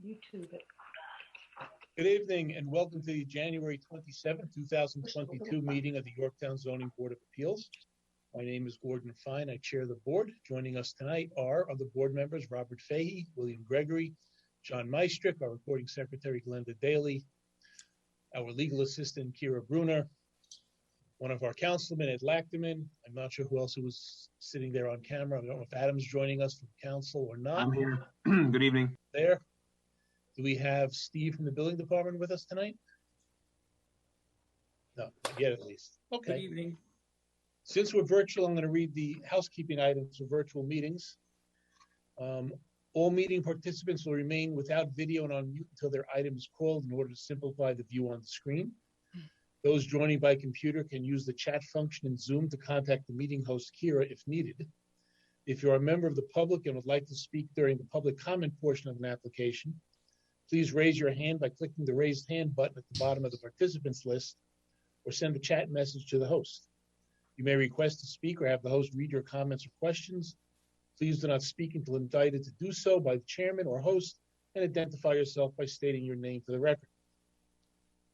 YouTube it. Good evening and welcome to the January 27, 2022 meeting of the Yorktown Zoning Board of Appeals. My name is Gordon Fine. I chair the board. Joining us tonight are other board members, Robert Fahey, William Gregory, John Meistrick, our recording secretary, Glenda Daly, our legal assistant, Kira Bruner, one of our councilmen, Ed Lachterman. I'm not sure who else was sitting there on camera. I don't know if Adam's joining us from council or not. I'm here. Good evening. There. Do we have Steve from the building department with us tonight? No, not yet at least. Okay. Good evening. Since we're virtual, I'm going to read the housekeeping items for virtual meetings. All meeting participants will remain without video and on mute until their item is called in order to simplify the view on the screen. Those joining by computer can use the chat function in Zoom to contact the meeting host, Kira, if needed. If you're a member of the public and would like to speak during the public comment portion of an application, please raise your hand by clicking the raised hand button at the bottom of the participants list or send a chat message to the host. You may request to speak or have the host read your comments or questions. Please do not speak until invited to do so by the chairman or host, and identify yourself by stating your name for the record.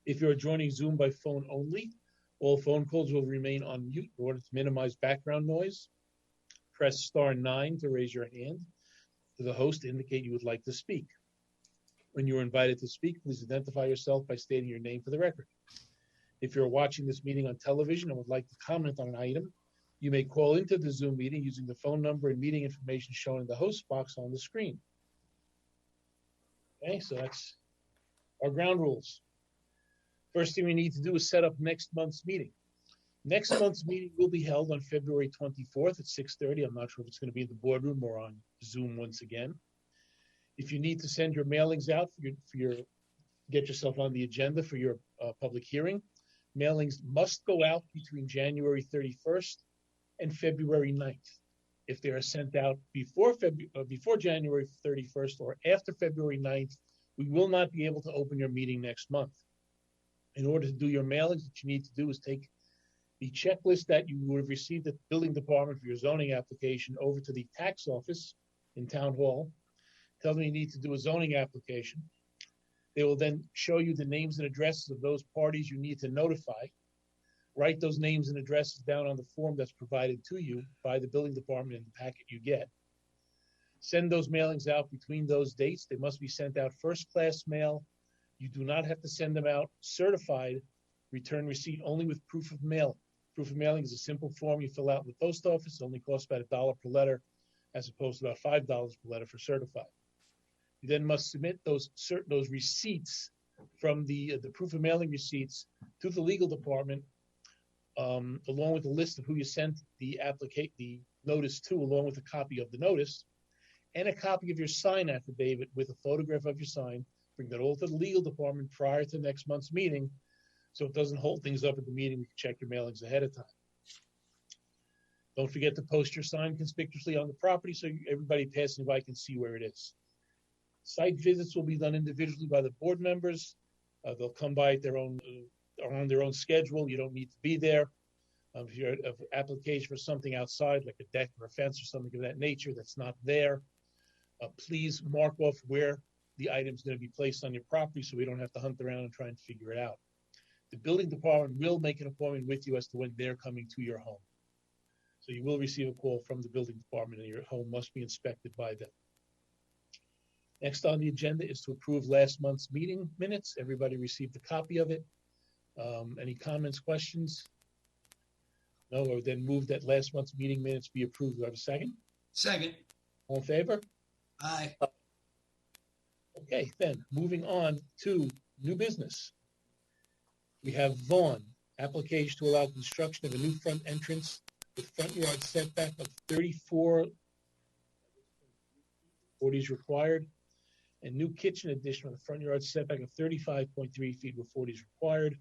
If you are joining Zoom by phone only, all phone calls will remain on mute in order to minimize background noise. Press *9 to raise your hand to the host to indicate you would like to speak. When you are invited to speak, please identify yourself by stating your name for the record. If you're watching this meeting on television and would like to comment on an item, you may call into the Zoom meeting using the phone number and meeting information shown in the host box on the screen. Okay, so that's our ground rules. First thing we need to do is set up next month's meeting. Next month's meeting will be held on February 24th at 6:30. I'm not sure if it's going to be in the boardroom or on Zoom once again. If you need to send your mailings out get yourself on the agenda for your public hearing, mailings must go out between January 31st and February 9th. If they are sent out before January 31st or after February 9th, we will not be able to open your meeting next month. In order to do your mailings, what you need to do is take the checklist that you would have received at the building department for your zoning application over to the tax office in Town Hall. Tell them you need to do a zoning application. They will then show you the names and addresses of those parties you need to notify. Write those names and addresses down on the form that's provided to you by the building department in the packet you get. Send those mailings out between those dates. They must be sent out first-class mail. You do not have to send them out certified, return receipt only with proof of mailing. Proof of mailing is a simple form you fill out in the post office. It only costs about $1 per letter as opposed to about $5 per letter for certified. You then must submit those receipts from the proof of mailing receipts to the legal department, along with a list of who you sent the notice to, along with a copy of the notice, and a copy of your sign affidavit with a photograph of your sign. Bring that all to the legal department prior to next month's meeting, so it doesn't hold things up at the meeting. We can check your mailings ahead of time. Don't forget to post your sign conspicuously on the property so everybody passing by can see where it is. Site visits will be done individually by the board members. They'll come by at on their own schedule. You don't need to be there. If you're an application for something outside, like a deck or a fence or something of that nature that's not there, please mark off where the item's going to be placed on your property so we don't have to hunt around and try and figure it out. The building department will make an appointment with you as to when they're coming to your home. So you will receive a call from the building department and your home must be inspected by them. Next on the agenda is to approve last month's meeting minutes. Everybody received a copy of it. Any comments, questions? No, or then move that last month's meeting minutes be approved. Do I have a second? Second. All in favor? Aye. Okay, then moving on to new business. We have Vaughn, application to allow construction of a new front entrance with front yard setback of 34 40 required, and new kitchen addition with a front yard setback of 35.3 feet where 40 is required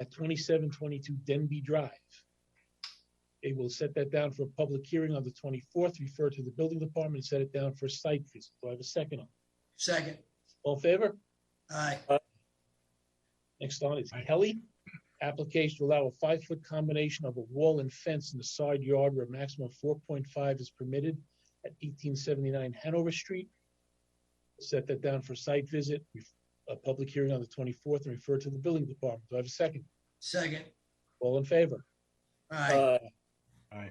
at 2722 Denby Drive. They will set that down for a public hearing on the 24th, refer to the building department, and set it down for a site visit. Do I have a second on? Second. All in favor? Aye. Next on is Kelly. Application to allow a 5-foot combination of a wall and fence in the side yard where a maximum of 4.5 is permitted at 1879 Hanover Street. Set that down for site visit, a public hearing on the 24th, and refer to the building department. Do I have a second? Second. All in favor? Aye. Aye.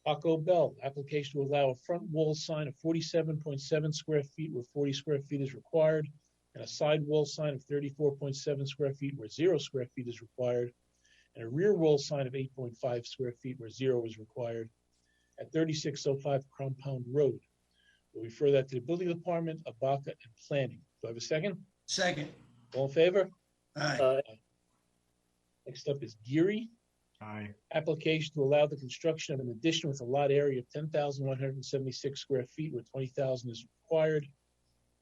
Paco Bell, application to allow a front wall sign of 47.7 square feet where 40 square feet is required, and a side wall sign of 34.7 square feet where 0 square feet is required, and a rear wall sign of 8.5 square feet where 0 is required at 3605 Compound Road. We'll refer that to the building department, Abaca, and planning. Do I have a second? Second. All in favor? Aye. Next up is Geary. Aye. Application to allow the construction of an addition with a lot area of 10,176 square feet where 20,000 is required.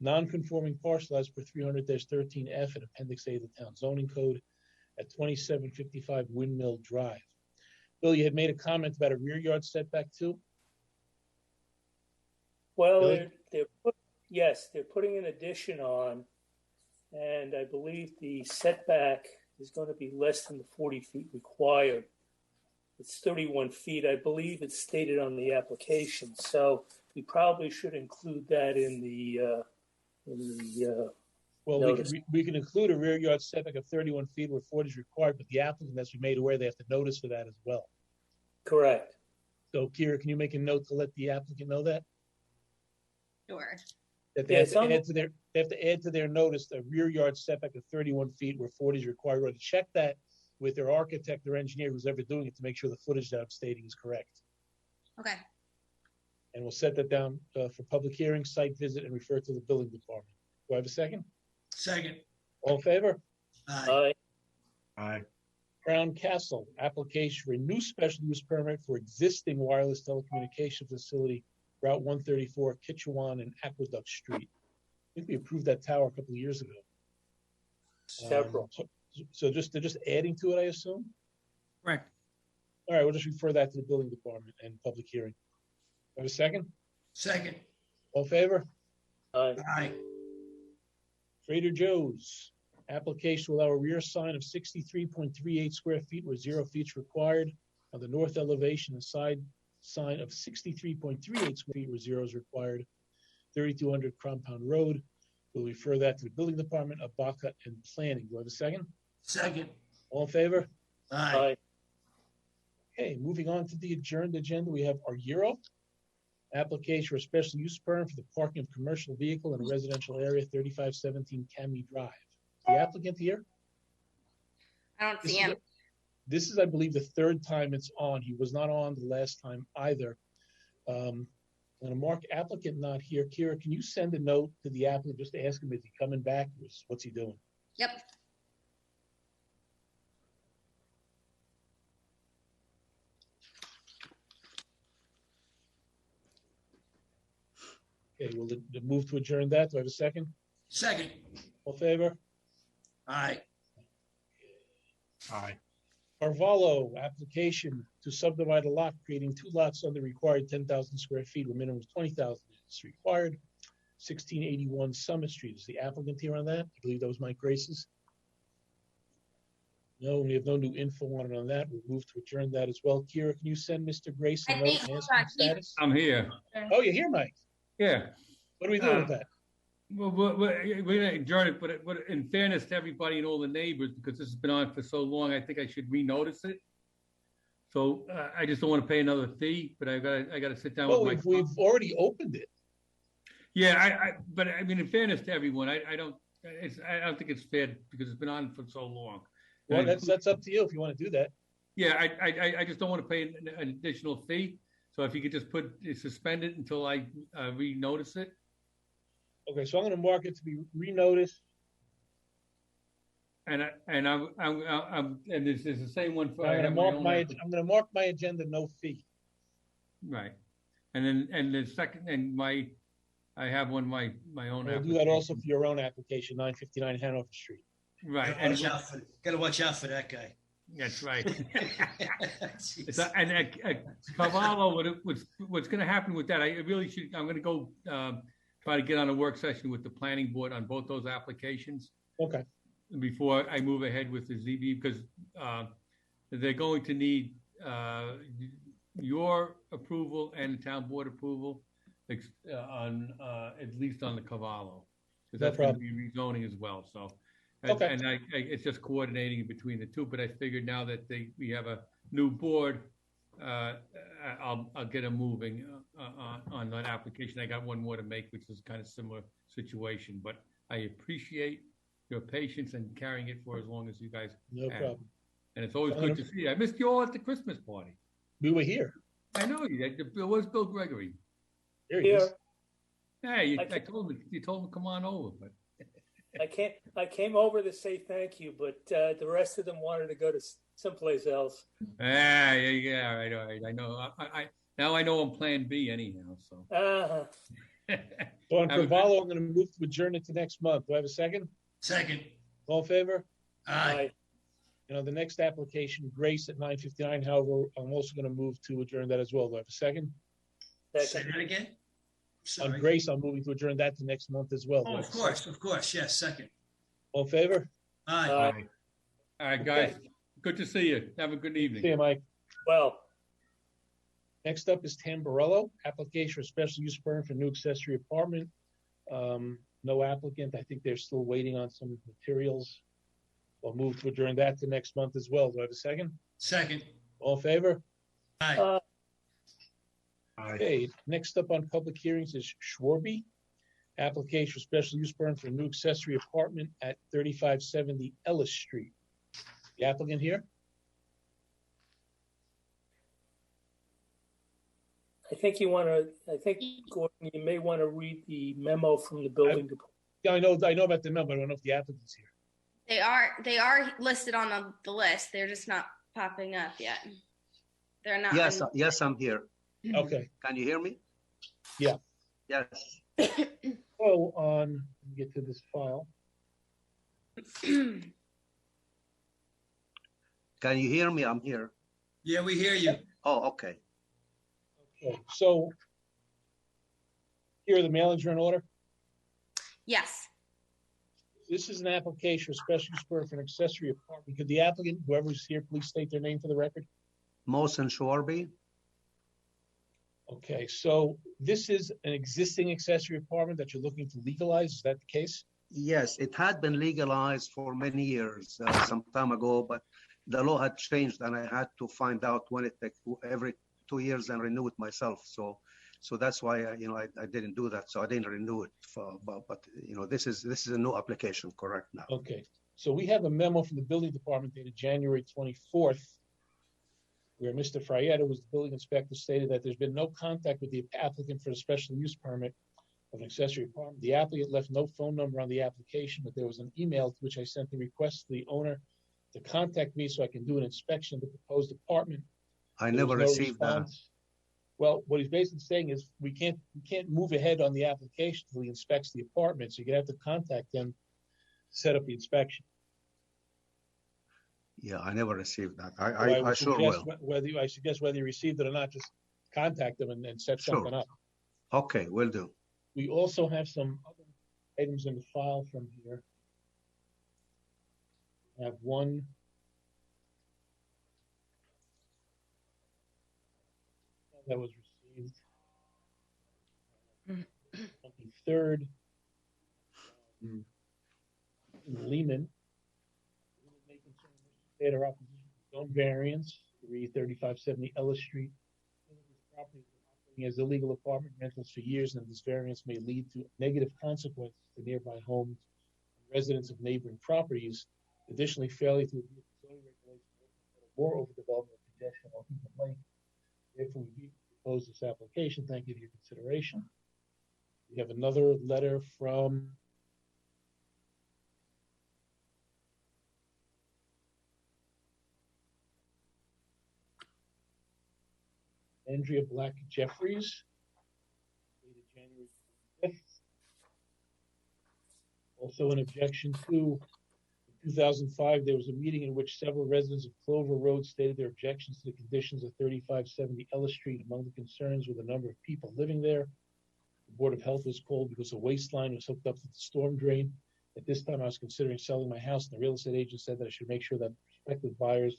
Non-conforming parcel as per 300-13F and Appendix A of the Town Zoning Code at 2755 Windmill Drive. Bill, you had made a comment about a rear yard setback too? Well, Really? they're putting an addition on, and I believe the setback is going to be less than the 40 feet required. It's 31 feet. I believe it's stated on the application. So we probably should include that in the Well, notice. we can include a rear yard setback of 31 feet where 40 is required, but the applicant has to be made aware they have to notice for that as well. Correct. So Kira, can you make a note to let the applicant know that? Sure. That they Yeah, have to add to their notice a rear yard setback of 31 feet where 40 is required, or to check that with their architect or engineer who's ever doing it to make sure the footage that I'm stating is correct. Okay. And we'll set that down for public hearing, site visit, and refer to the building department. Do I have a second? Second. All in favor? Aye. Aye. Crown Castle, application for a new special use permit for existing wireless telecommunication facility, Route 134, Kitchewan and Aqueduct Street. I think we approved that tower a couple of years ago. Several. So they're just adding to it, I assume? Correct. All right, we'll just refer that to the building department and public hearing. Have a second? Second. All in favor? Aye. Aye. Trader Joe's, application to allow a rear sign of 63.38 square feet where 0 feet is required on the north elevation and side sign of 63.38 square feet where 0 is required, 3200 Compound Road. We'll refer that to the building department, Abaca, and planning. Do I have a second? Second. All in favor? Aye. Aye. Okay, moving on to the adjourned agenda, we have Arguero. Application for a special use permit for the parking of commercial vehicle in a residential area, 3517 Cami Drive. Is the applicant here? I don't This see is, him. this is, I believe, the third time it's on. He was not on the last time either. I'm going to mark applicant not here. Kira, can you send a note to the applicant just to ask him, is he coming back? What's he doing? Yep. Okay, we'll move to adjourn that. Do I have a second? Second. All in favor? Aye. Aye. Carvalho, application to subdivide a lot, creating 2 lots on the required 10,000 square feet, where minimum of 20,000 is required. 1681 Summit Street. Is the applicant here on that? I believe that was Mike Grace's. No, we have no new info on it on that. We'll move to adjourn that as well. Kira, can you send Mr. Grace a I note think- and ask hold him on, he- status? I'm here. Oh, you're here, Mike. Yeah. What are we doing with that? Well, we're going to adjourn it, but in fairness to everybody and all the neighbors, because this has been on for so long, I think I should renotice it. So I just don't want to pay another fee, but I got to sit down Well, with my. we've already opened it. Yeah, but I mean, in fairness to everyone, I don't think it's fair because it's been on for so long. Well, And that's up to you if you want to do that. yeah, I just don't want to pay an additional fee. So if you could just suspend it until I renotice it. Okay, so I'm going to mark it to be renoticed. And this is the same one for. I'm I have going my own to mark my agenda no fee. Right, and the second I have one my own. We'll do that also for your own application, 959 Hanover Street. Right, Gotta watch out for that guy. that's right. Jeez. So, and Carvalho, what's going to happen with that? I'm going to go try to get on a work session with the planning board on both those applications Okay. before I move ahead with the ZB, because they're going to need your approval and the town board approval at least on the Cavallo. Because No that's going to problem. be rezoning as well, so. Okay. And it's just coordinating between the two, but I figured now that we have a new board, I'll get them moving on that application. I got one more to make, which is kind of similar situation, but I appreciate your patience and carrying it for as long as you guys No have. problem. And it's always good to see you. I missed you all at the Christmas party. We were here. I know you. Where's Bill Gregory? There he is. Here, Hey, I I told him. You told him to come on over, but I came over to say thank you, but the rest of them wanted to go to someplace else. yeah, all right. I know. I now I know I'm Plan B anyhow. So. So on Have a good- Cavallo, I'm going to move to adjourn it to next month. Do I have a second? Second. All in favor? Aye. The next application, Grace at 959. However, I'm also going to move to adjourn that as well. Do I have a second? Say Second. that again? On Sorry. Grace, I'm moving to adjourn that to next month as well. Do I Oh, have of a course, second? of course. Yes, second. All in favor? Aye. Aye. All right, guys. Good to see you. Have a good evening. See you, Mike. Well, Next up is Tambarello, application for special use permit for new accessory apartment. No applicant. I think they're still waiting on some materials. I'll move to adjourn that to next month as well. Do I have a second? Second. All in favor? Aye. Aye. Okay, next up on public hearings is Schwarbe. Application for special use permit for a new accessory apartment at 3570 Ellis Street. The applicant here? I think Gordon, you may want to read the memo from the building department. Yeah, I know about the memo. I don't know if the applicant's here. They are listed on the list. They're just not popping up yet. They're not. Yes, yes, I'm here. Okay, Can you hear me? Yeah. Yes. so let me get to this file. Can you hear me? I'm here. Yeah, we hear you. Oh, okay. Okay, so here are the mailings are in order. Yes. This is an application for special use permit for an accessory apartment. Could the applicant, whoever's here, please state their name for the record? Mosen Schwarbe. Okay, so this is an existing accessory apartment that you're looking to legalize. Is that the case? Yes, it had been legalized for many years, some time ago, but the law had changed and I had to find out when it takes every 2 years and renew it myself. So that's why I didn't do that. So I didn't renew it. But this is a new application, correct now. Okay, so we have a memo from the building department dated January 24th, where Mr. Fryetta, was the building inspector, stated that there's been no contact with the applicant for a special use permit of an accessory apartment. The applicant left no phone number on the application, but there was an email to which I sent the request to the owner to contact me so I can do an inspection of the proposed apartment. I There never was no received that. response. Well, what he's basically saying is we can't move ahead on the application until he inspects the apartment. So you're gonna have to contact him to set up the inspection. Yeah, I never received that. So I would sure suggest will. I suggest whether you received it or not, just contact them and set Sure. something up. Okay, will do. We also have some other items in the file from here. I have one. That was received 23rd. Lehman. State or opposition to zone variance, 3570 Ellis Street. This property has been operating as illegal apartment rentals for years, and this variance may lead to negative consequences to nearby homes and residents of neighboring properties. Additionally, failure to adhere to zoning regulations more overdevelopment, congestion, or heat and lake. Therefore, we propose this application. Thank you for your consideration. We have another letter from Andrea Black Jeffries, dated January 5th. Also an objection to, in 2005, there was a meeting in which several residents of Clover Road stated their objections to the conditions of 3570 Ellis Street. Among the concerns were the number of people living there. The Board of Health was called because a waste line was hooked up to the storm drain. At this time, I was considering selling my house, and the real estate agent said that I should make sure that prospective buyers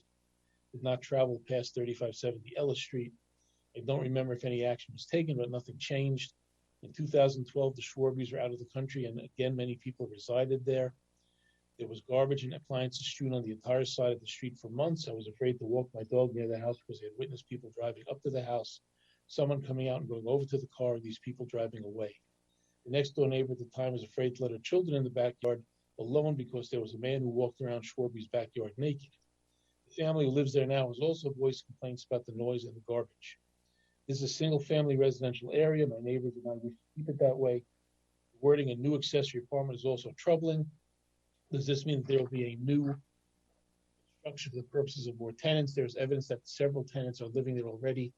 did not travel past 3570 Ellis Street. I don't remember if any action was taken, but nothing changed. In 2012, the Schwarbes were out of the country, and again, many people resided there. There was garbage and appliances strewn on the entire side of the street for months. I was afraid to walk my dog near the house because I had witnessed people driving up to the house, someone coming out and going over to the car, and these people driving away. The next door neighbor at the time was afraid to let her children in the backyard alone because there was a man who walked around Schwarbe's backyard naked. The family who lives there now has also voiced complaints about the noise and the garbage. This is a single-family residential area. My neighbors and I wish to keep it that way. The wording a new accessory apartment is also troubling. Does this mean that there will be a new structure for the purposes of more tenants? There's evidence that several tenants are living there already.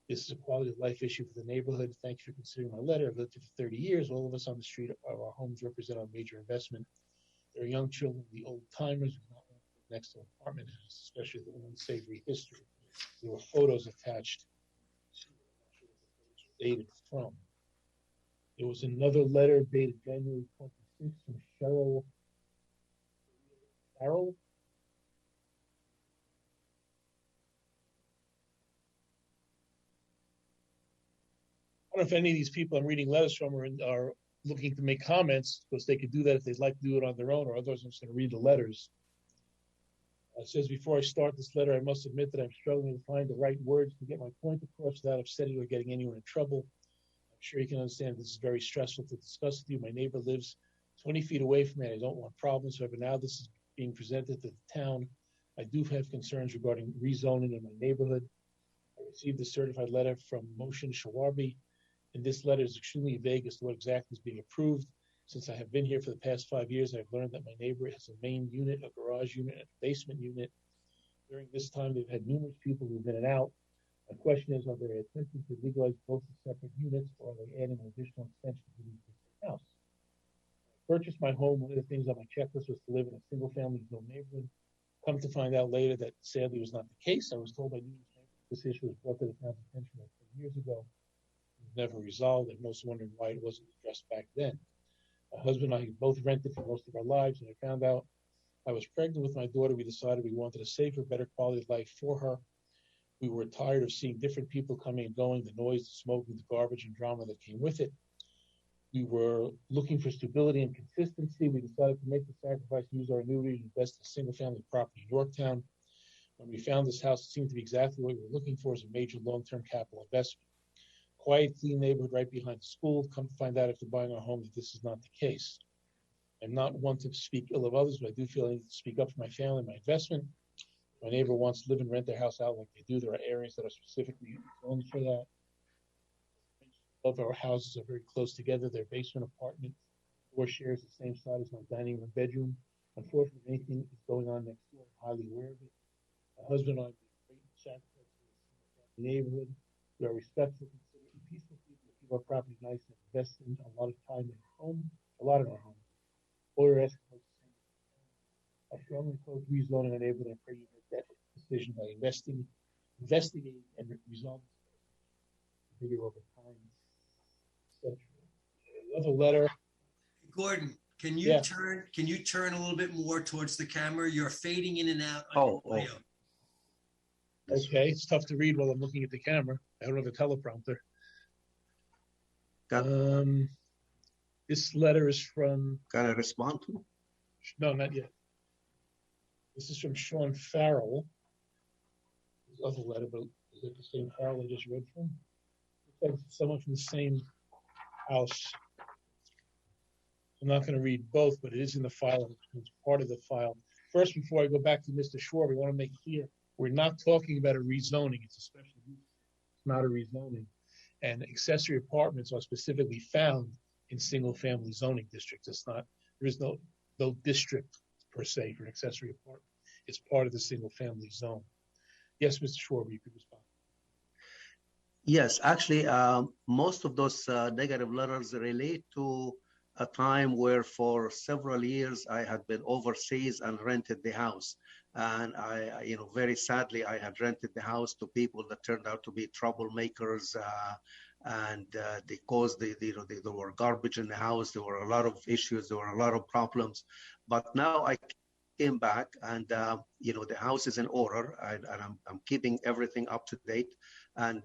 This is a quality of life issue for the neighborhood. Thank you for considering my letter. I've lived here for 30 years. All of us on the street, our homes represent our major investment. There are young children, the old timers who not want to live next to an apartment, especially the unsavory history. There were photos attached. Dated from. There was another letter dated January 26th from Cheryl. I don't know if any of these people I'm reading letters from are looking to make comments, because they could do that if they'd like to do it on their own, or otherwise I'm just going to read the letters. It says, before I start this letter, I must admit that I'm struggling to find the right words to get my point across without upsetting or getting anyone in trouble. I'm sure you can understand this is very stressful to discuss with you. My neighbor lives 20 feet away from me, and I don't want problems. However, now this is being presented to the town. I do have concerns regarding rezoning in my neighborhood. I received a certified letter from Motion Schwarbe, and this letter is extremely vague as to what exactly is being approved. Since I have been here for the past 5 years, I've learned that my neighbor has a main unit, a garage unit, and a basement unit. During this time, they've had numerous people who've in and out. My question is, are they attempting to legalize both the separate units, or are they adding an additional extension to the existing house? When I purchased my home, one of the things on my checklist was to live in a single-family zone neighborhood. Come to find out later that sadly was not the case. I was told by numerous neighbors this issue was brought to the town's attention like 10 years ago. It was never resolved. I'm most wondering why it wasn't addressed back then. My husband and I both rented for most of our lives, and I found out I was pregnant with my daughter. We decided we wanted a safer, better quality of life for her. We were tired of seeing different people coming and going, the noise, the smoke, the garbage and drama that came with it. We were looking for stability and consistency. We decided to make the sacrifice, use our annuity to invest in single-family property in Yorktown. When we found this house, it seemed to be exactly what we were looking for as a major long-term capital investment. Quiet, clean neighborhood right behind the school. Come to find out after buying our home that this is not the case. I'm not one to speak ill of others, but I do feel I need to speak up for my family, my investment. My neighbor wants to live and rent their house out like they do. There are areas that are specifically zoned for that. Both our houses are very close together. Their basement apartment door shares the same side as my dining room bedroom. Unfortunately, anything is going on next door, I'm highly aware of it. My husband and I make great sacrifices in the neighborhood. We are respectful, considerate, and peaceful people. Keep our property nice and invest in a lot of time in our home, a lot of our home. All we're asking for is the same. I strongly oppose rezoning our neighborhood. I pray you make that decision by investigating and resolving figure over time. Another letter. Gordon, can you turn a little bit more towards the camera? You're fading in and out on your audio. Okay, it's tough to read while I'm looking at the camera. I don't have a teleprompter. This letter is from. Can I respond to? No, not yet. This is from Sean Farrell. His other letter, but is it the same Farrell I just read from? Looks like someone from the same house. I'm not going to read both, but it is in the file. It's part of the file. First, before I go back to Mr. Schwarbe, we want to make clear we're not talking about a rezoning. It's a special use. It's not a rezoning. And accessory apartments are specifically found in single-family zoning districts. It's not. There is no district per se for an accessory apartment. It's part of the single-family zone. Yes, Mr. Schwarbe, you could respond. Yes, actually, most of those negative letters relate to a time where for several years I had been overseas and rented the house. And I very sadly, I had rented the house to people that turned out to be troublemakers, and they caused there were garbage in the house. There were a lot of issues. There were a lot of problems. But now I came back, and the house is in order, and I'm keeping everything up to date. And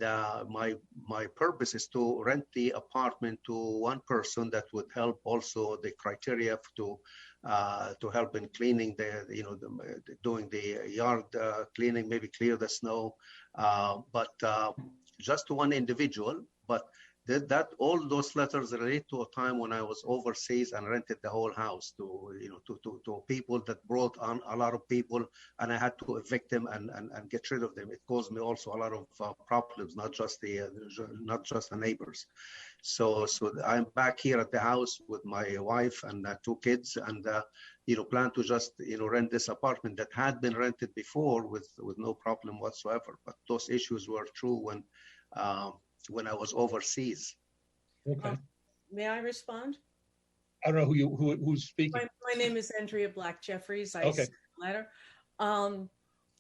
my purpose is to rent the apartment to one person that would help also the criteria to help in cleaning doing the yard cleaning, maybe clear the snow, but just to one individual. But that all those letters relate to a time when I was overseas and rented the whole house to people that brought on a lot of people, and I had to evict them and get rid of them. It caused me also a lot of problems, not just the neighbors. So I'm back here at the house with my wife and 2 kids, and plan to just rent this apartment that had been rented before with no problem whatsoever. But those issues were true when I was overseas. Okay. May I respond? I don't know who's speaking. My name is Andrea Black Jeffries. I Okay. sent a letter.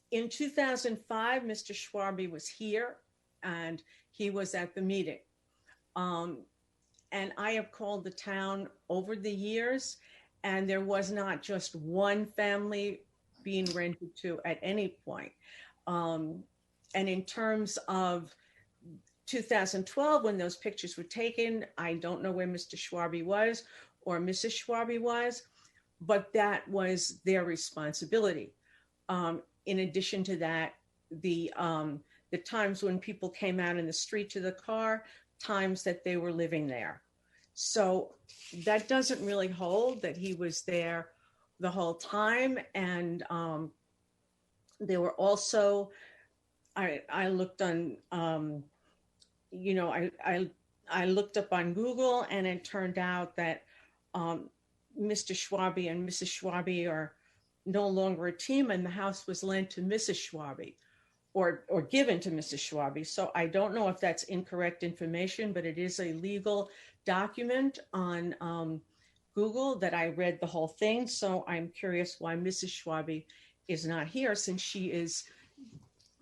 In 2005, Mr. Schwarbe was here and he was at the meeting. And I have called the town over the years, and there was not just one family being rented to at any point. And in terms of 2012, when those pictures were taken, I don't know where Mr. Schwarbe was or Mrs. Schwarbe was, but that was their responsibility. In addition to that, the times when people came out in the street to the car, times that they were living there. So that doesn't really hold that he was there the whole time. And there were also, I looked on, I looked up on Google, and it turned out that Mr. Schwarbe and Mrs. Schwarbe are no longer a team, and the house was lent to Mrs. Schwarbe or given to Mrs. Schwarbe. So I don't know if that's incorrect information, but it is a legal document on Google that I read the whole thing. So I'm curious why Mrs. Schwarbe is not here, since she is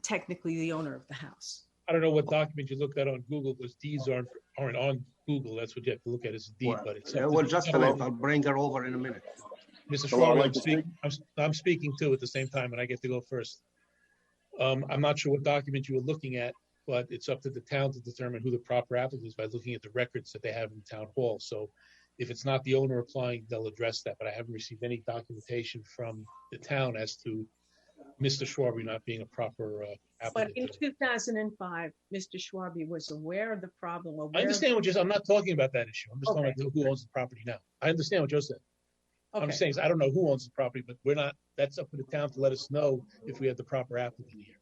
technically the owner of the house. I don't know what document you looked at on Google, because deeds aren't on Google. That's what you have to look at as a deed. Well, but it's just a minute. I'll bring her over in a minute. Mr. Hello, I'd Schwarbe, like to I'm speaking too at the same time, and I get to go first. I'm not sure what document you were looking at, but it's up to the town to determine who the proper applicant is by looking at the records that they have in town hall. So if it's not the owner applying, they'll address that. But I haven't received any documentation from the town as to Mr. Schwarbe not being a proper applicant. But in 2005, Mr. Schwarbe was aware of the problem. I understand what you're saying. I'm not talking about that issue. I'm just talking about who owns the property now. I understand what you're saying. Okay. I'm saying is I don't know who owns the property, but we're not. That's up to the town to let us know if we have the proper applicant here.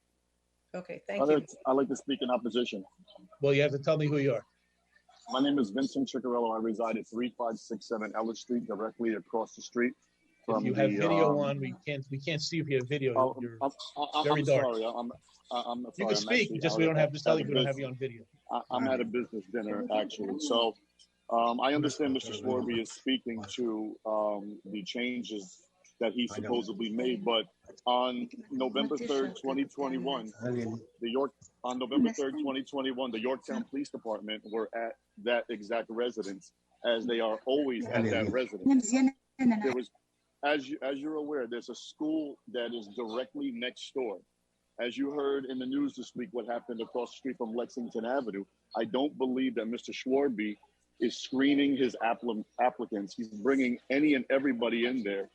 Okay, thank you. I'd like to speak in opposition. Well, you have to tell me who you are. My name is Vincent Ciccarello. I reside at 3567 Ellis Street, directly across the street from If you have video on, we can't see if you have video. You're very dark. Sorry. I'm sorry. You can speak, just we don't have. Just tell you we don't have you on video. I'm at a business dinner actually. So I understand Mr. Schwarbe is speaking to the changes that he supposedly made, but on November 3rd, 2021, the Yorktown Police Department were at that exact residence, as they are always at that residence. There was, as you're aware, there's a school that is directly next door. As you heard in the news this week, what happened across the street from Lexington Avenue, I don't believe that Mr. Schwarbe is screening his applicants. He's bringing any and everybody in there.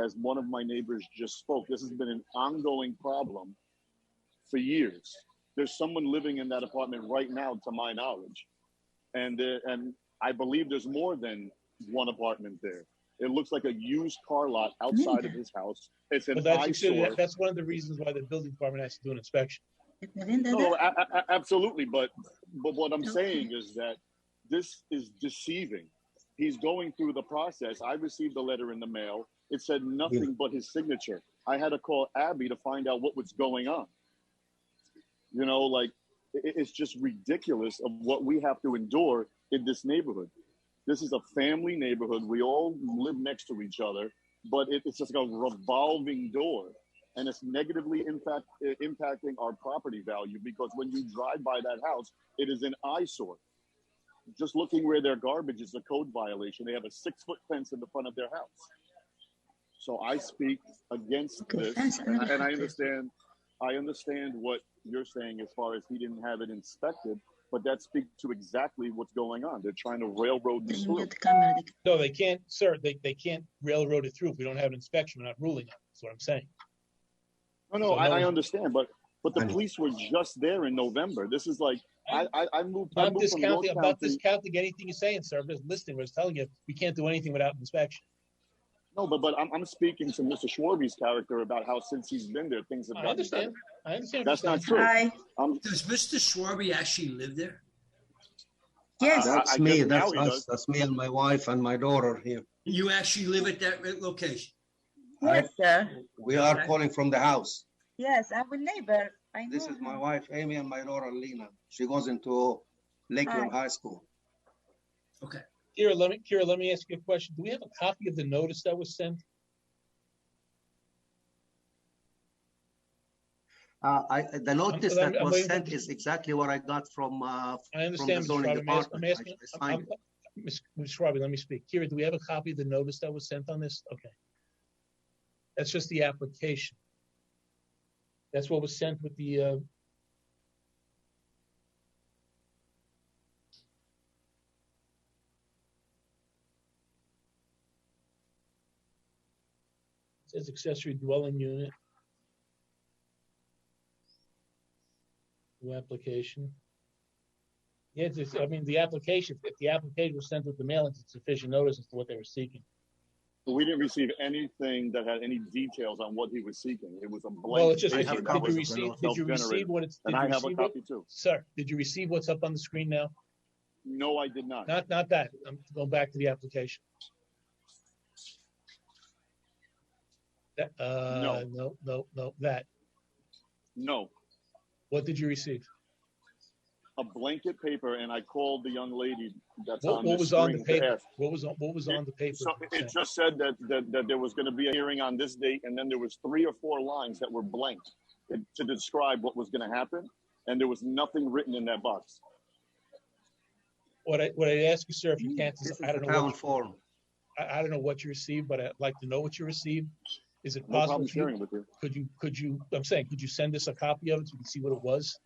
As one of my neighbors just spoke, this has been an ongoing problem for years. There's someone living in that apartment right now, to my knowledge. And I believe there's more than one apartment there. It looks like a used car lot outside of his house. It's an eyesore. That's one of the reasons why the building department has to do an inspection. No, absolutely. But what I'm saying is that this is deceiving. He's going through the process. I received a letter in the mail. It said nothing but his signature. I had to call Abby to find out what was going on. You know, like, it's just ridiculous of what we have to endure in this neighborhood. This is a family neighborhood. We all live next to each other, but it's just like a revolving door. And it's negatively impacting our property value, because when you drive by that house, it is an eyesore. Just looking where their garbage is a code violation. They have a 6-foot fence in the front of their house. So I speak against this, and I understand I understand what you're saying as far as he didn't have it inspected, but that speaks to exactly what's going on. They're trying to railroad this through. No, they can't, sir. They can't railroad it through if we don't have an inspection. We're not ruling on it. That's what I'm saying. No, I understand, but the police were just there in November. This is like I moved. I'm from York discounting. I'm not County. discounting anything you're saying, sir. I'm just listening. I was telling you we can't do anything without an inspection. No, but I'm speaking to Mr. Schwarbe's character about how since he's been there, things have gotten better. I understand. That's not true. Does Mr. Schwarbe actually live there? Yes, that's me. That's us. That's me and my wife and my daughter here. You actually live at that location? Yes, sir. We are calling from the house. Yes, I'm a neighbor. I know This is my wife, Amy, and my daughter, Lena. She goes into Lakeland High School. Okay. Kira, let me ask you a question. Do we have a copy of the notice that was sent? The notice that was sent is exactly what I got from I from understand, the zoning department. Ms. Schwarbe, let me speak. Kira, do we have a copy of the notice that was sent on this? Okay. That's just the application. That's what was sent with the it says accessory dwelling unit. New application. Yeah, I mean, the application, if the application was sent with the mail, it's sufficient notice as to what they were seeking. We didn't receive anything that had any details on what he was seeking. It was a blank. Well, it's just, paper did that you was receive what it's, and I have a copy too. Sir, did you receive what's up on the screen now? No, I did not. Not that. I'm going back to the application. That, no, that. No. What did you receive? A blanket paper, and I called the young lady that's What on the was on the screen to paper? ask. What was on the paper? So it just said that there was going to be a hearing on this date, and then there was 3 or 4 lines that were blank to describe what was going to happen, and there was nothing written in that box. What I ask you, sir, if you can't, I don't know. I don't know what you received, but I'd like to know what you received. Is it possible? No problem sharing with you. Could you? I'm saying, could you send us a copy of it so we can see what it was?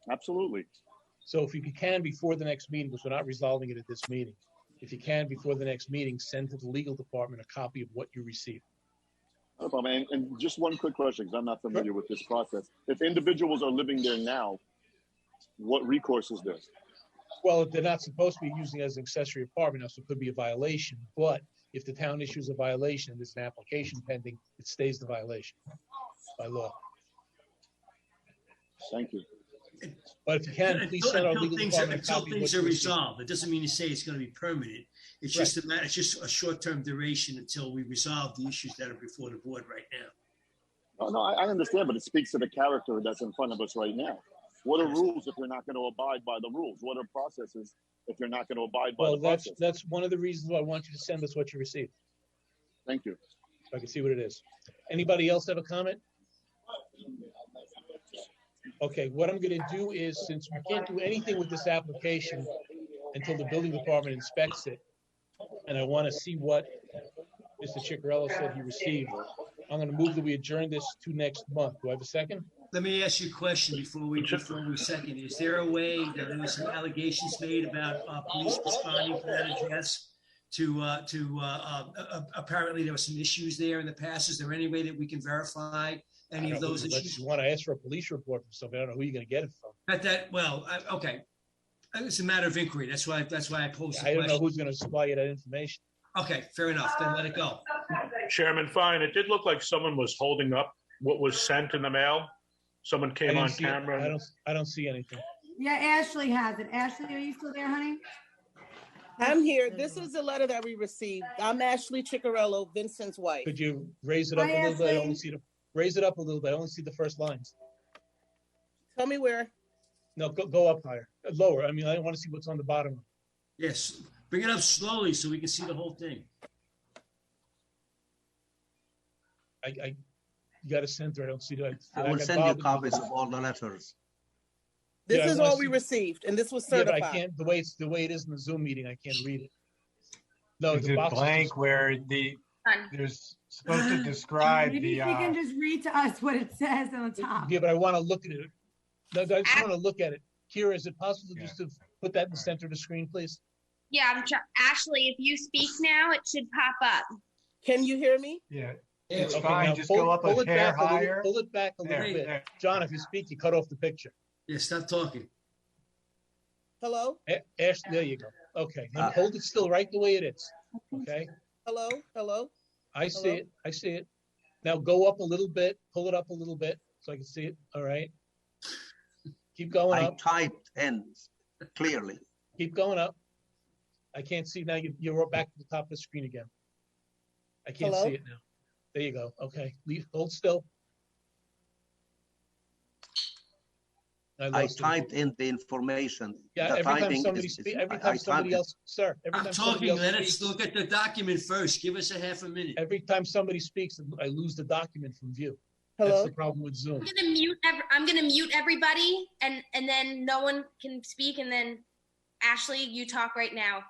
Absolutely. So if you can, before the next meeting, because we're not resolving it at this meeting, if you can, before the next meeting, send to the legal department a copy of what you received. No problem. And just one quick question, because I'm not familiar with this process. If individuals are living there now, what recourse is there? Well, they're not supposed to be using it as an accessory apartment now, so it could be a violation. But if the town issues a violation and there's an application pending, it stays the violation by law. Thank you. But if you can, please send our legal department a copy of what you received. Until things are resolved, it doesn't mean to say it's going to be permanent. It's just a matter. It's just a short-term duration until we resolve the issues that are before the board right now. No, I understand, but it speaks to the character that's in front of us right now. What are rules if you're not going to abide by the rules? What are processes if you're not going to abide by the process? Well, that's one of the reasons why I want you to send us what you received. Thank you. So I can see what it is. Anybody else have a comment? Okay, what I'm going to do is, since we can't do anything with this application until the building department inspects it, and I want to see what Mr. Ciccarello said he received, I'm going to move that we adjourn this to next month. Do I have a second? Let me ask you a question before we second. Is there a way that there was some allegations made about police responding to that address? Apparently there were some issues there in the past. Is there any way that we can verify any of those issues? You want to ask for a police report from somebody? I don't know who you're going to get it from. Okay. It's a matter of inquiry. That's why I posed the question. I don't know who's going to supply you that information. Okay, fair enough. Then let it go. Chairman, fine. It did look like someone was holding up what was sent in the mail. Someone came on camera. I don't see anything. Yeah, Ashley has it. Ashley, are you still there, honey? I'm here. This is the letter that we received. I'm Ashley Ciccarello, Vincent's wife. Could you raise it up a little bit? I only see raise it up a little bit. I only see the first lines. Tell me where. No, go up higher, lower. I mean, I want to see what's on the bottom. Yes, bring it up slowly so we can see the whole thing. You got to center. I don't see that. I will send you copies of all the letters. This is all we received, and this was certified. Yeah, but I can't. The way it is in the Zoom meeting, I can't read it. No, is it blank where the Done. There's supposed to describe Maybe the, she can just read to us what it says on the top. Yeah, but I want to look at it. No, I just want to look at it. Kira, is it possible just to put that in the center of the screen, please? Yeah, Ashley, if you speak now, it should pop up. Can you hear me? yeah, it's Okay, fine. now Just pull- go up pull a it hair back a little- higher. Pull it back a little There, bit. there. John, if you speak, you cut off the picture. Yeah, stop talking. Hello? Ash, there you go. Okay, now hold it still right the way it is. Okay, Hello? Hello? I see Hello? it. I see it. Now go up a little bit, pull it up a little bit so I can see it. All right. Keep going I up. typed in clearly. Keep going up. I can't see now. You're back to the top of the screen again. I can't Hello? see it now. There you go. Okay, hold still. I lost it. typed in the information. Yeah, The every time typing somebody is- speaks, I- every I time somebody typed it. else, sir, every I'm time somebody talking. else Let us speaks, look at the document first. Give us a half a minute. every time somebody speaks, I lose the document from view. That's Hello? the problem with Zoom. I'm gonna mute everybody, and then no one can speak, and then Ashley, you talk right now.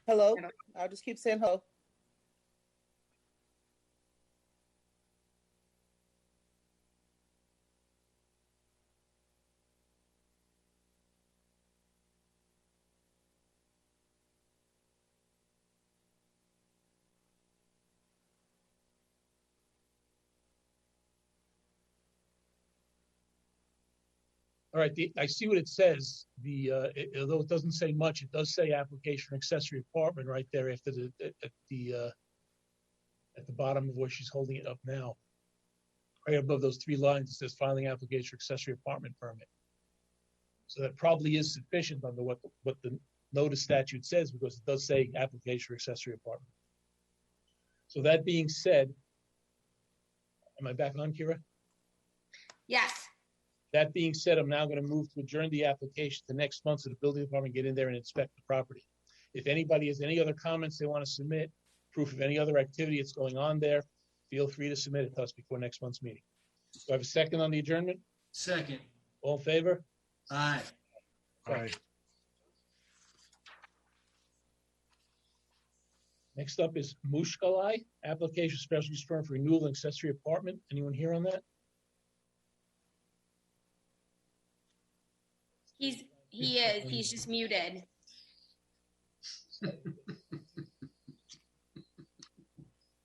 Hello? I'll just keep saying hello. All right, I see what it says. Although it doesn't say much, it does say application for accessory apartment right there after at the bottom of where she's holding it up now. Right above those three lines, it says filing application for accessory apartment permit. So that probably is sufficient under what the notice statute says, because it does say application for accessory apartment. So that being said, am I back on, Kira? Yes. That being said, I'm now going to move to adjourn the application to next month so the building department get in there and inspect the property. If anybody has any other comments they want to submit, proof of any other activity that's going on there, feel free to submit it to us before next month's meeting. Do I have a second on the adjournment? Second. All in favor? Aye. Sorry. Next up is Mushkalai, application special use permit for renewal and accessory apartment. Anyone here on that? He is. He's just muted.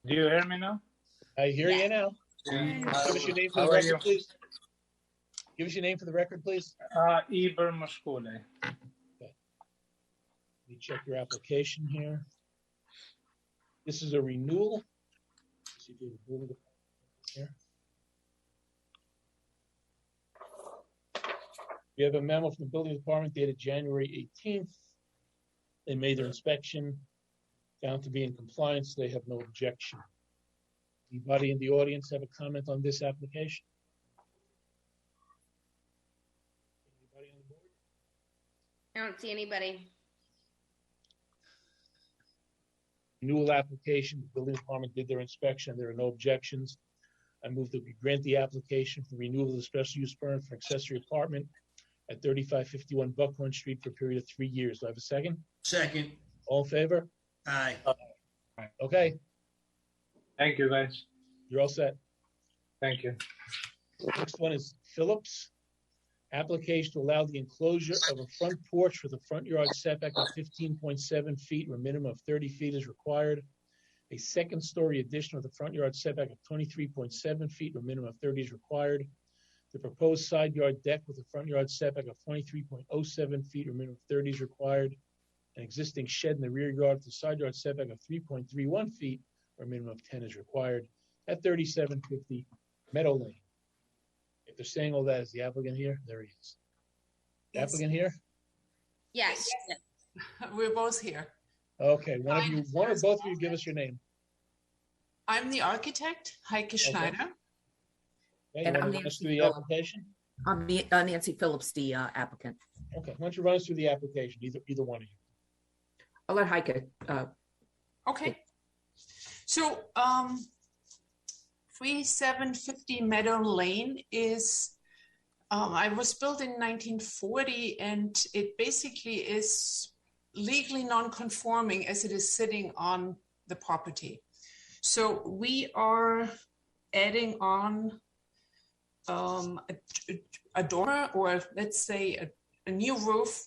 Do you hear me now? I hear you now. Yeah. Give us your name for How the are record, you? please. Give us your name for the record, please. Iber Mashkule. Let me check your application here. This is a renewal. See if you have a building here. We have a memo from the building department dated January 18th. They made their inspection, found to be in compliance. They have no objection. Anybody in the audience have a comment on this application? Anybody on the board? I don't see anybody. Renewal application, the building department did their inspection. There are no objections. I move that we grant the application for renewal of the special use permit for accessory apartment at 3551 Buckhorn Street for a period of 3 years. Do I have a second? Second. All in favor? Aye. Okay, Thank you, guys. you're all set. Thank you. Next one is Phillips. Application to allow the enclosure of a front porch with a front yard setback of 15.7 feet, where a minimum of 30 feet is required. A second-story addition with a front yard setback of 23.7 feet, where a minimum of 30 is required. The proposed side yard deck with a front yard setback of 23.07 feet, or minimum of 30 is required. An existing shed in the rear yard with a side yard setback of 3.31 feet, or a minimum of 10 is required, at 3750 Meadow Lane. If they're saying all that, is the applicant here? There he is. The Yes. applicant here? Yes. We're both here. Okay, one or both of you give us your name. I'm the architect, Heike Schneider. Okay, And you I'm want to run us Nancy through the Phillips. application? I'm Nancy Phillips, the applicant. Okay, why don't you run us through the application, either one of you. I'll let Heike. Okay. So, 3750 Meadow Lane is, I was built in 1940, and it basically is legally non-conforming as it is sitting on the property. So we are adding on a dormer, or let's say a new roof,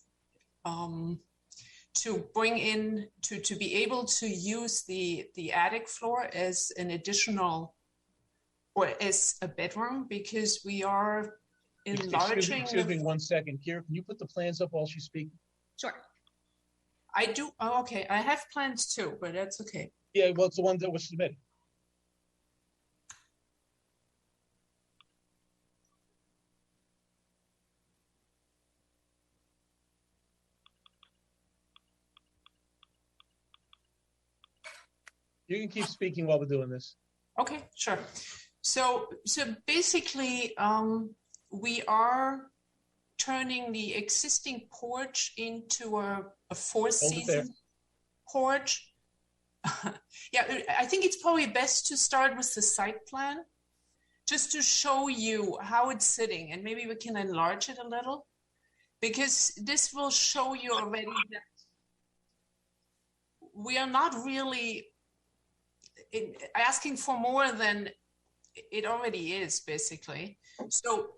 to bring in, to be able to use the attic floor as an additional, or as a bedroom, because we are enlarging. Excuse me 1 second. Kira, can you put the plans up while she's speaking? Sure. I do. Oh, okay. I have plans too, but that's okay. Yeah, well, it's the one that was submitted. You can keep speaking while we're doing this. Okay, sure. So basically, we are turning the existing porch into a four-season porch. Yeah, I think it's probably best to start with the site plan, just to show you how it's sitting, and maybe we can enlarge it a little, because this will show you already that we are not really asking for more than it already is, basically. So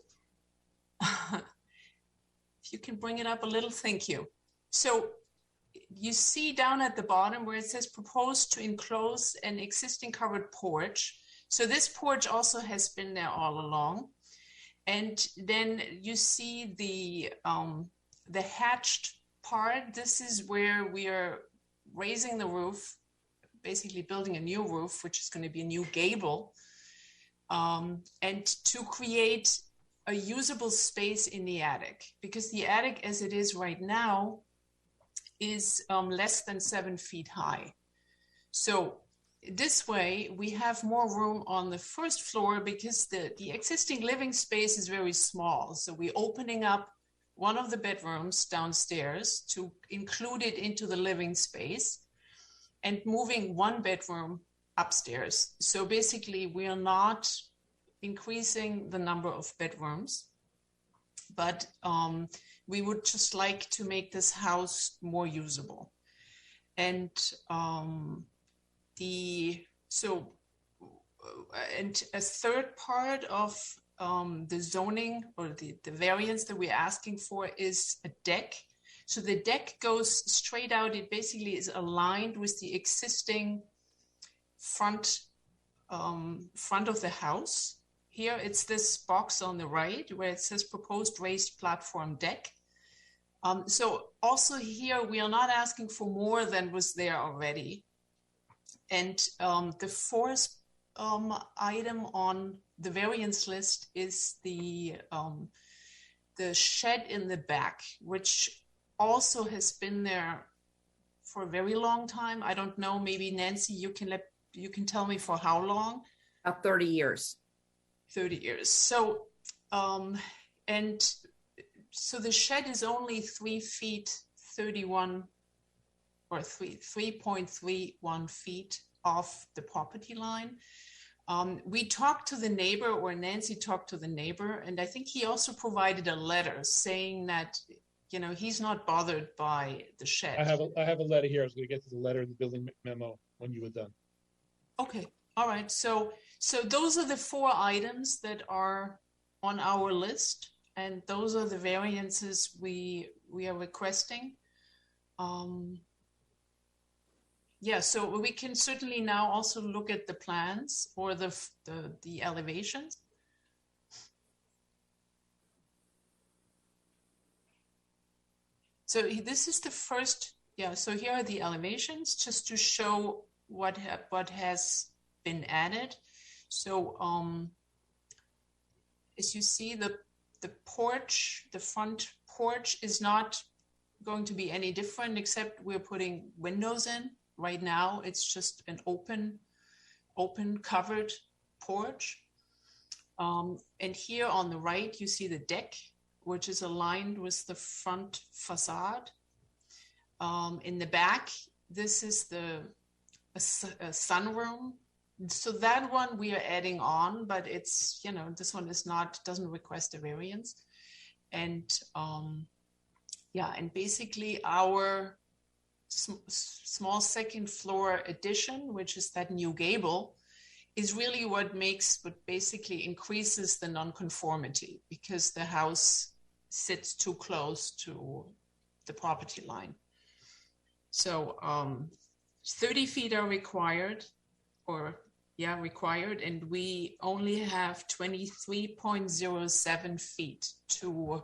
if you can bring it up a little, thank you. So you see down at the bottom where it says proposed to enclose an existing covered porch. So this porch also has been there all along. And then you see the hatched part. This is where we are raising the roof, basically building a new roof, which is going to be a new gable, and to create a usable space in the attic, because the attic as it is right now is less than 7 feet high. So this way we have more room on the first floor, because the existing living space is very small. So we're opening up one of the bedrooms downstairs to include it into the living space, and moving one bedroom upstairs. So basically we are not increasing the number of bedrooms, but we would just like to make this house more usable. And and a third part of the zoning, or the variance that we're asking for, is a deck. So the deck goes straight out. It basically is aligned with the existing front of the house. Here it's this box on the right where it says proposed raised platform deck. So also here we are not asking for more than was there already. And the fourth item on the variance list is the shed in the back, which also has been there for a very long time. I don't know, maybe Nancy, you can tell me for how long? About 30 years. 30 years. So, and so the shed is only 3 feet 31, or 3.31 feet off the property line. We talked to the neighbor, or Nancy talked to the neighbor, and I think he also provided a letter saying that, you know, he's not bothered by the shed. I have a letter here. I was going to get to the letter in the building memo when you were done. Okay. All right. So those are the 4 items that are on our list, and those are the variances we are requesting. Yeah, so we can certainly now also look at the plans or the elevations. So this is the first, yeah, so here are the elevations just to show what has been added. So as you see, the porch, the front porch is not going to be any different, except we're putting windows in. Right now, it's just an open covered porch. And here on the right, you see the deck, which is aligned with the front facade. In the back, this is a sunroom. So that one we are adding on, but it's, you know, this one is not, doesn't request a variance. And yeah, and basically our small second floor addition, which is that new gable, is really what basically increases the nonconformity because the house sits too close to the property line. So 30 feet are required, and we only have 23.07 feet to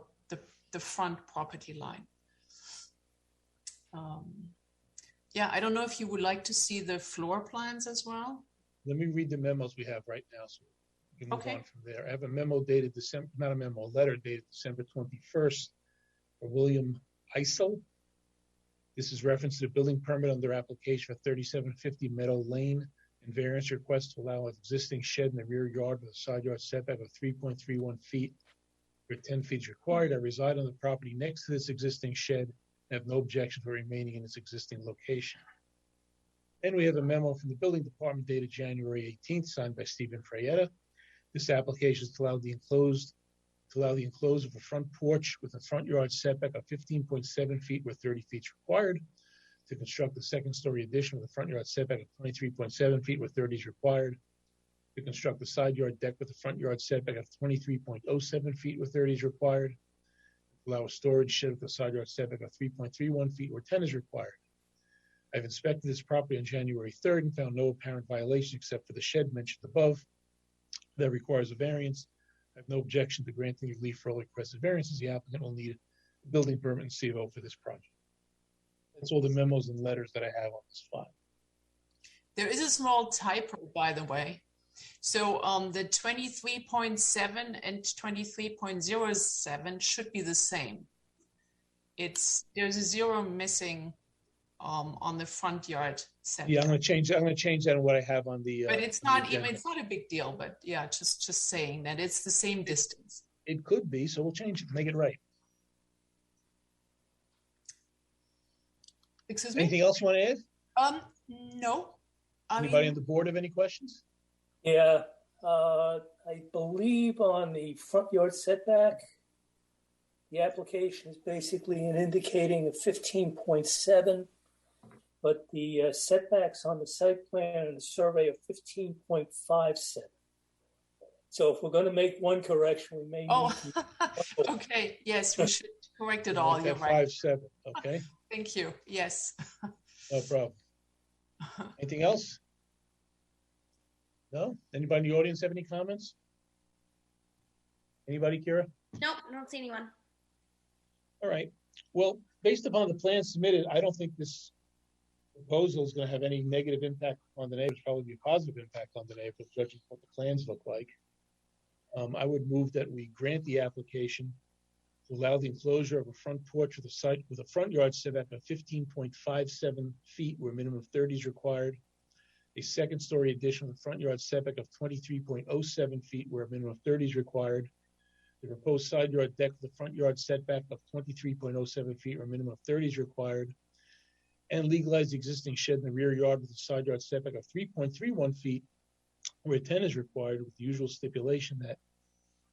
the front property line. I don't know if you would like to see the floor plans as well. Let me read the memos we have right now, so we can move on from there. I have a memo dated December, not a memo, a letter dated December 21st for William Eisel. This is reference to the building permit under application for 3750 Meadow Lane and variance request to allow an existing shed in the rear yard with a side yard setback of 3.31 feet where 10 feet is required. I reside on the property next to this existing shed and have no objection for remaining in its existing location. And we have a memo from the building department dated January 18th, signed by Stephen Fryetta. This application is to allow the enclosed of a front porch with a front yard setback of 15.7 feet where 30 feet is required, to construct a second story addition with a front yard setback of 23.7 feet where 30 is required, to construct a side yard deck with a front yard setback of 23.07 feet where 30 is required, to allow a storage shed with a side yard setback of 3.31 feet where 10 is required. I've inspected this property on January 3rd and found no apparent violation except for the shed mentioned above that requires a variance. I have no objection to granting relief for all requested variances. The applicant will need a building permit and CO for this project. That's all the memos and letters that I have on this file. There is a small typo, by the way. So the 23.7 and 23.07 should be the same. There's a zero missing on the front yard setback. Yeah, I'm going to change that in what I have on the. But it's not a big deal. But yeah, just saying that it's the same distance. It could be, so we'll change it, make it right. Excuse me. Anything else you want to add? No. Anybody on the board have any questions? Yeah, I believe on the front yard setback, the application is basically an indicating of 15.7, but the setbacks on the site plan and the survey are 15.57. So if we're going to make one correction, we may. Okay. Yes, we should correct it all. You're right. 5.7. Okay. Thank you. Yes. No problem. Anything else? No? Anybody in the audience have any comments? Anybody, Kira? Nope, I don't see anyone. All right. Well, based upon the plan submitted, I don't think this proposal is going to have any negative impact on the neighbors, probably be a positive impact on the neighbors, judging what the plans look like. I would move that we grant the application to allow the enclosure of a front porch with a front yard setback of 15.57 feet where a minimum of 30 is required, a second story addition with a front yard setback of 23.07 feet where a minimum of 30 is required, the proposed side yard deck with a front yard setback of 23.07 feet where a minimum of 30 is required, and legalize the existing shed in the rear yard with a side yard setback of 3.31 feet where 10 is required, with the usual stipulation that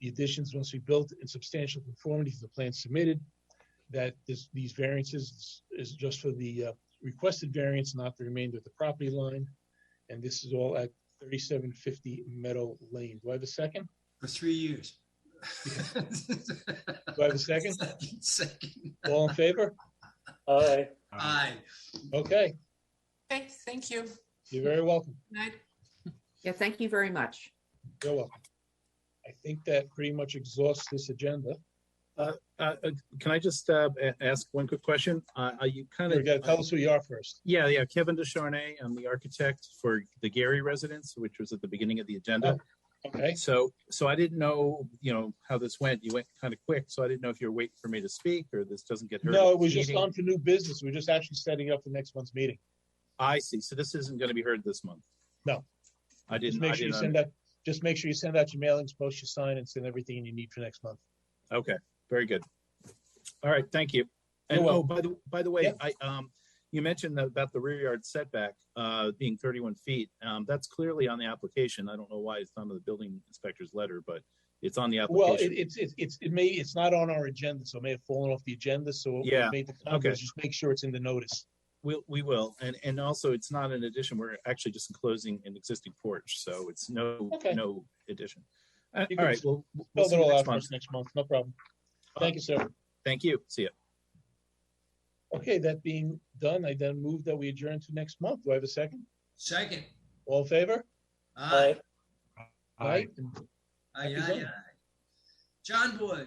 the additions must be built in substantial conformity to the plan submitted, that these variances is just for the requested variance, not the remainder of the property line. And this is all at 3750 Meadow Lane. Do I have a second? For 3 years. Do I have a second? Second. All in favor? Aye. Aye. Okay. Thank you. You're very welcome. Good night. Yeah, thank you very much. You're welcome. I think that pretty much exhausts this agenda. Can I just ask one quick question? Are you kind You of got to tell us who you are first. Yeah, Kevin Descharnay. I'm the architect for the Gary residence, which was at the beginning of the agenda. Oh, okay. So I didn't know, how this went. You went kind of quick, so I didn't know if you were waiting for me to speak or this doesn't get heard. No, it was just on for new business. We're just actually setting up for next month's meeting. I see. So this isn't going to be heard this month. No. I didn't. Just make sure you send out. Just make sure you send out your mailings, post your sign, and send everything you need for next month. Okay. Very good. All right. Thank you. And by the way, yeah. You mentioned about the rear yard setback being 31 feet. That's clearly on the application. I don't know why it's not on the building inspector's letter, but it's on the application. Well, it's not on our agenda, so it may have fallen off the agenda. So yeah. we made the comment, just make sure it's in the notice. We will, and also it's not an addition. We're actually just enclosing an existing porch, so it's no addition. All You can right, we'll Build see it you all next out for month. us next month, no problem. Thank you, sir. Thank you. See you. Okay, that being done, I then move that we adjourn to next month. Do I have a second? Second. All in favor? Aye. Aye. Aye, Happy aye, zoning. aye. John Boy.